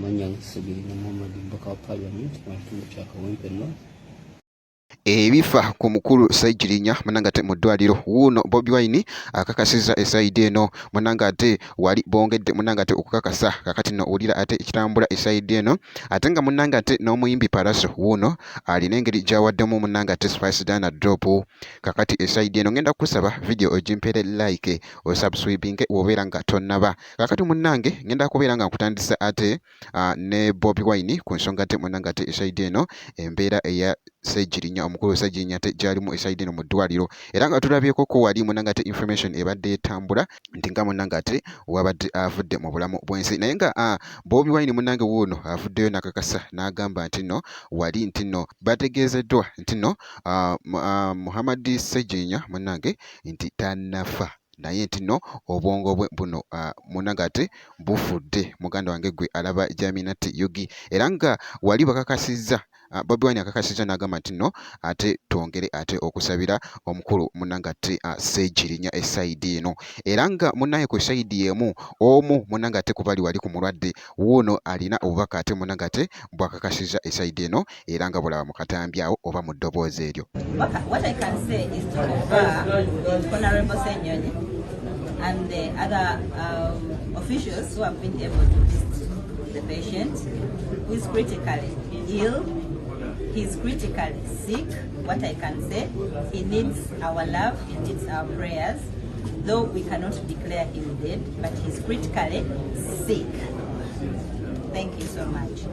Manyang Sabina Muhammad Mbaka Parliament mu kitundu kya Kawempe North. Ebifa ku mukulu Ssaijirinya munangate mu ddwaliro wuuno Bobi Wine akakasizza esaidi eno munangate wali bongedde munangate okukakasa kakati no ulira ate ekitambula esaidi eno ate nga munangate n'omuyimbi Paraso wuuno alina engeri gyawaddemu munangate Spice Dana drop kakati esaidi eno ngenda kusaba video ogimpere like o subscribing wobeera nga tonnaba kakati munange ngenda kubeera nga nkutandisa ate ne Bobi Wine ku nsonga te munangate esaidi eno embeera eya Ssaijirinya omukulu Ssaijirinya te gyalimu esaidi eno mu ddwaliro era nga tulabyeko ko wali munangate information ebadde etambula nti nga munangate wabadde avudde mu bulamu bw'ensi naye nga Bobi Wine munange wuuno avuddeyo nakakasa n'agamba nti nno wali nti nno bategeezeddwa nti nno Muhammad Ssaijirinya munange nti tannafa naye nti nno obwongo bwe buno munangate bufudde muganda wange gwe alaba Jaminat Yugi era nga wali bakakasizza Bobi Wine akakasizza n'agamba nti nno ate twongere ate okusabira omukulu munangate Ssaijirinya esaidi eno era nga munnaye ku saidi emu omu munangate ku bali wali ku mulwadde wuuno alina obubaka ate munangate bwakakasizza esaidi eno era nga bulaba mu katambi awo oba mu ddoboozi eryo. What I can say is to confer with Honorable Senyonyi and the other officials who have been able to visit the patient who is critically ill. He's critically sick. What I can say, he needs our love, he needs our prayers, though we cannot declare him dead, but he's critically sick. Thank you so much.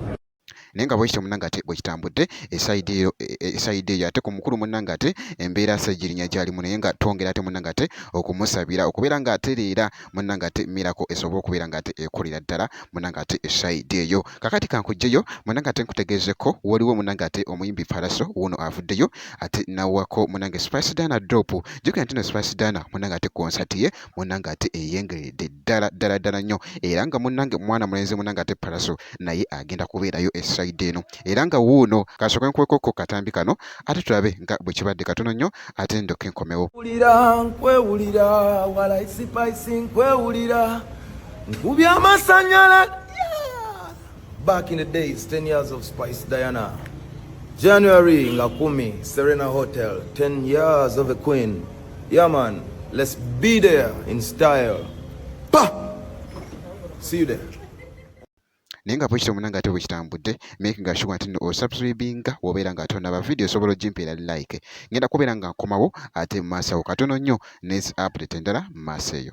Nenga bwekityo munangate bwekitambudde esaidi eyo ate ku mukulu munangate embeera Ssaijirinya gyalimu naye nga twongera ate munangate okumusabira okubeera nga atereera munangate mirako esobola okubeera nga ate ekolera ddala munangate esaidi eyo kakati kankujjeyo munangate nkutegeezeko waliwo munangate omuyimbi Paraso wuuno avuddeyo ate nawako munange Spice Dana drop jjukira nti no Spice Dana munangate konsati ye munangate eyengeredde ddala nnyo era nga munange mwana mulenzi munangate Paraso naye agenda kubeerayo esaidi eno era nga wuuno kasooke nkwekoko katambi kano ate tulabe nga bwe kibadde katono nnyo ate ndoke nkomewo. Nkwewulira wala Spice nkwewulira nkubya amasanyala. Back in the days, 10 years of Spice Diana. January nga 10, Serena Hotel, 10 years of a queen. Yeah man, let's be there in style. Pa! See you there. Nenga bwekityo munangate bwekitambudde making sure nti no subscribinga wobeera nga tonnaba video sobola ogimpera like ngenda kubeera nga nkomawo ate maaso katono nnyo news update endala maaso eyo.